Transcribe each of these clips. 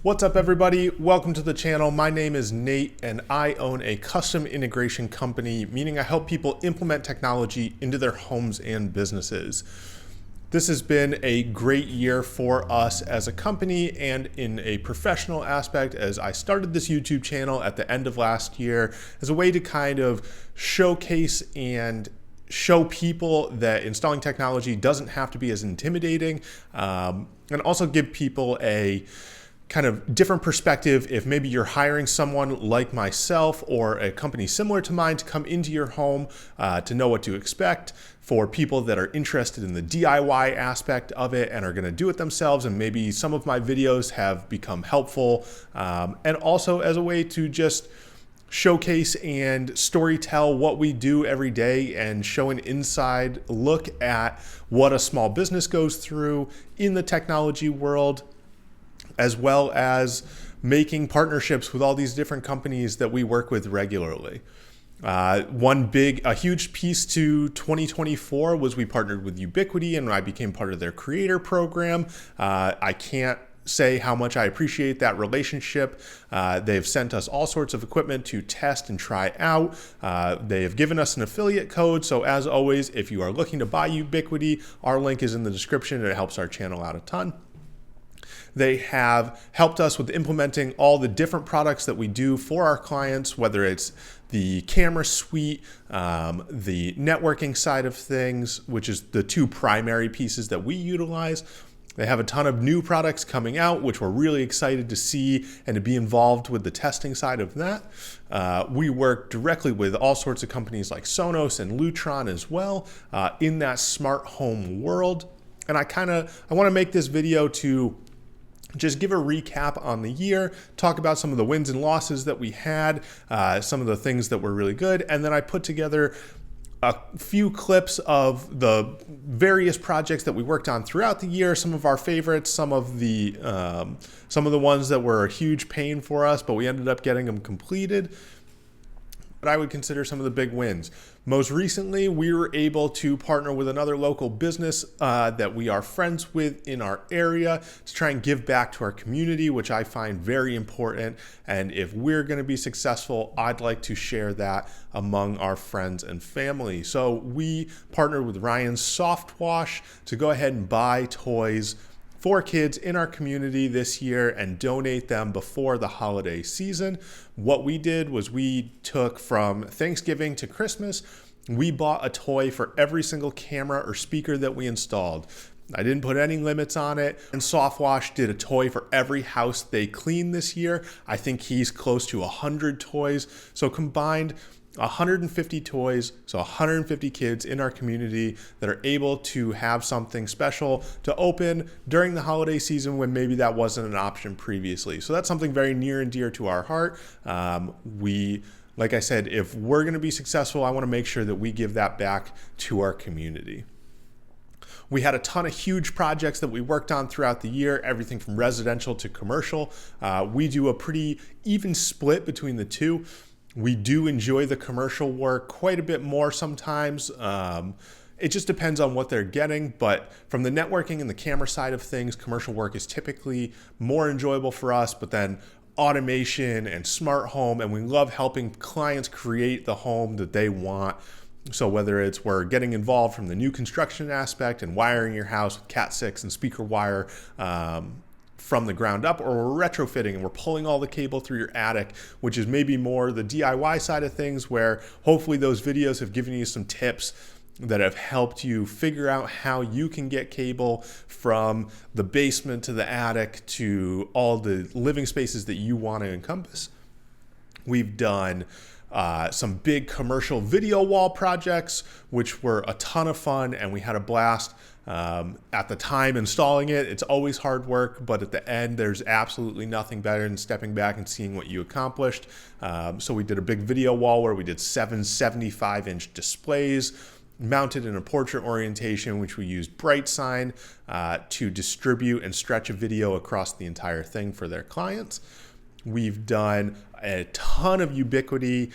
What's up, everybody? Welcome to the channel. My name is Nate and I own a custom integration company, meaning I help people implement technology into their homes and businesses. This has been a great year for us as a company and in a professional aspect, as I started this YouTube channel at the end of last year as a way to kind of showcase and show people that installing technology doesn't have to be as intimidating, and also give people a kind of different perspective if maybe you're hiring someone like myself or a company similar to mine to come into your home, to know what to expect. For people that are interested in the DIY aspect of it and are going to do it themselves, and maybe some of my videos have become helpful, and also as a way to just showcase and storytell what we do every day and show an inside look at what a small business goes through in the technology world, as well as making partnerships with all these different companies that we work with regularly. A huge piece to 2024 was we partnered with Ubiquiti and I became part of their creator program. I can't say how much I appreciate that relationship. They've sent us all sorts of equipment to test and try out. They have given us an affiliate code. So as always, if you are looking to buy Ubiquiti, our link is in the description and it helps our channel out a ton. They have helped us with implementing all the different products that we do for our clients, whether it's the camera suite, the networking side of things, which is the two primary pieces that we utilize. They have a ton of new products coming out, which we're really excited to see and to be involved with the testing side of that. We work directly with all sorts of companies like Sonos and Lutron as well, in that smart home world. And I want to make this video to just give a recap on the year, talk about some of the wins and losses that we had, some of the things that were really good, and then I put together a few clips of the various projects that we worked on throughout the year, some of our favorites, some of the ones that were a huge pain for us, but we ended up getting them completed. But I would consider some of the big wins. Most recently, we were able to partner with another local business that we are friends with in our area to try and give back to our community, which I find very important. And if we're going to be successful, I'd like to share that among our friends and family. So we partnered with Ryan's Soft Wash to go ahead and buy toys for kids in our community this year and donate them before the holiday season. What we did was we took from Thanksgiving to Christmas, we bought a toy for every single camera or speaker that we installed. I didn't put any limits on it. And Softwash did a toy for every house they cleaned this year. I think he's close to 100 toys. So combined, 150 toys, so 150 kids in our community that are able to have something special to open during the holiday season when maybe that wasn't an option previously. So that's something very near and dear to our heart. Like I said, if we're going to be successful, I want to make sure that we give that back to our community. We had a ton of huge projects that we worked on throughout the year, everything from residential to commercial. We do a pretty even split between the two. We do enjoy the commercial work quite a bit more sometimes. It just depends on what they're getting, but from the networking and the camera side of things, commercial work is typically more enjoyable for us, but then automation and smart home, and we love helping clients create the home that they want. So whether it's we're getting involved from the new construction aspect and wiring your house with Cat 6 and speaker wire, from the ground up, or we're retrofitting and we're pulling all the cable through your attic, which is maybe more the DIY side of things, where hopefully those videos have given you some tips that have helped you figure out how you can get cable from the basement to the attic to all the living spaces that you want to encompass. We've done some big commercial video wall projects, which were a ton of fun, and we had a blast. At the time installing it, it's always hard work, but at the end, there's absolutely nothing better than stepping back and seeing what you accomplished. So we did a big video wall where we did 7 75-inch displays mounted in a portrait orientation, which we used BrightSign to distribute and stretch a video across the entire thing for their clients. We've done a ton of Ubiquiti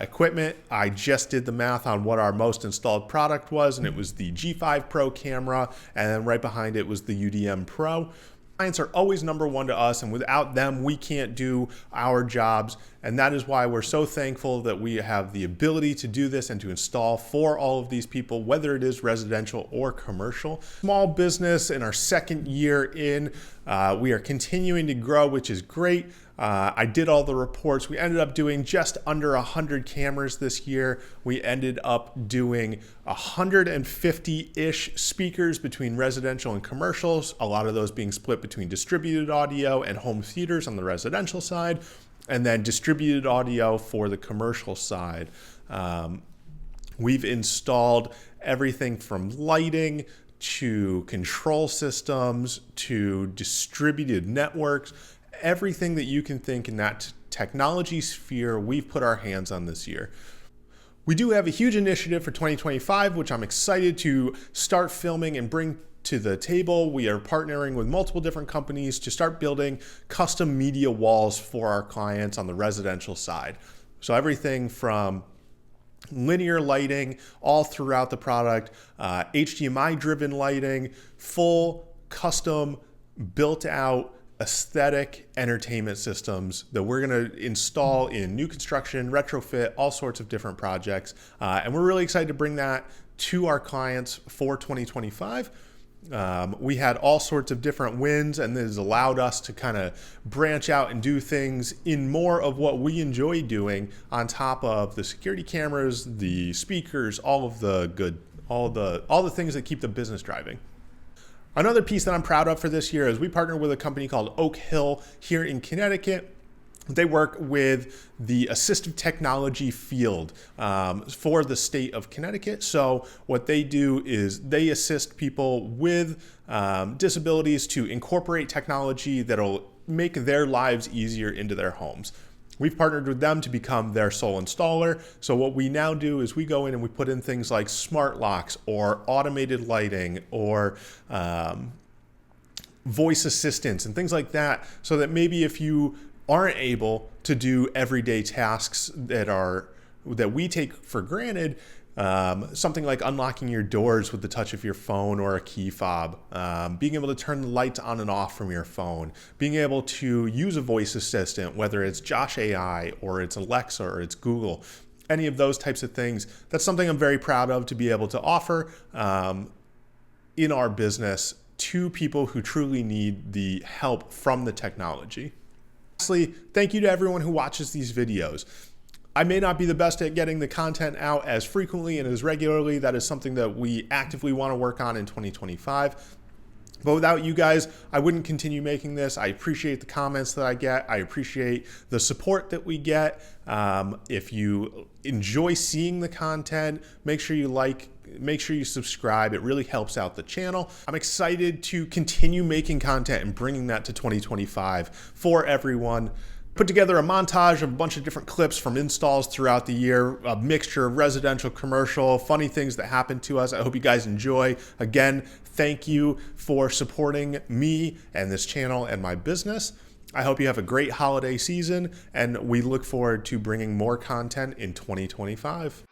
equipment. I just did the math on what our most installed product was, and it was the G5 Pro camera, and then right behind it was the UDM Pro. Clients are always number one to us, and without them, we can't do our jobs. And that is why we're so thankful that we have the ability to do this and to install for all of these people, whether it is residential or commercial. Small business in our second year in, we are continuing to grow, which is great. I did all the reports. We ended up doing just under 100 cameras this year. We ended up doing 150-ish speakers between residential and commercials, a lot of those being split between distributed audio and home theaters on the residential side, and then distributed audio for the commercial side. We've installed everything from lighting to control systems to distributed networks. Everything that you can think in that technology sphere, we've put our hands on this year. We do have a huge initiative for 2025, which I'm excited to start filming and bring to the table. We are partnering with multiple different companies to start building custom media walls for our clients on the residential side. So everything from linear lighting all throughout the product, HDMI-driven lighting, full custom built out aesthetic entertainment systems that we're going to install in new construction, retrofit, all sorts of different projects. And we're really excited to bring that to our clients for 2025. We had all sorts of different wins, and this has allowed us to kind of branch out and do things in more of what we enjoy doing on top of the security cameras, the speakers, all the things that keep the business driving. Another piece that I'm proud of for this year is we partnered with a company called Oak Hill here in Connecticut. They work with the assistive technology field for the state of Connecticut. So what they do is they assist people with disabilities to incorporate technology that'll make their lives easier into their homes. We've partnered with them to become their sole installer. So what we now do is we go in and we put in things like smart locks or automated lighting or voice assistants and things like that, so that maybe if you aren't able to do everyday tasks that we take for granted, something like unlocking your doors with the touch of your phone or a key fob, being able to turn the lights on and off from your phone, being able to use a voice assistant, whether it's Josh AI or it's Alexa or it's Google, any of those types of things. That's something I'm very proud of to be able to offer in our business to people who truly need the help from the technology. Lastly, thank you to everyone who watches these videos. I may not be the best at getting the content out as frequently and as regularly. That is something that we actively want to work on in 2025. But without you guys, I wouldn't continue making this. I appreciate the comments that I get. I appreciate the support that we get. If you enjoy seeing the content, make sure you like, make sure you subscribe. It really helps out the channel. I'm excited to continue making content and bringing that to 2025 for everyone. Put together a montage of a bunch of different clips from installs throughout the year, a mixture of residential, commercial, funny things that happened to us. I hope you guys enjoy. Again, thank you for supporting me and this channel and my business. I hope you have a great holiday season, and we look forward to bringing more content in 2025.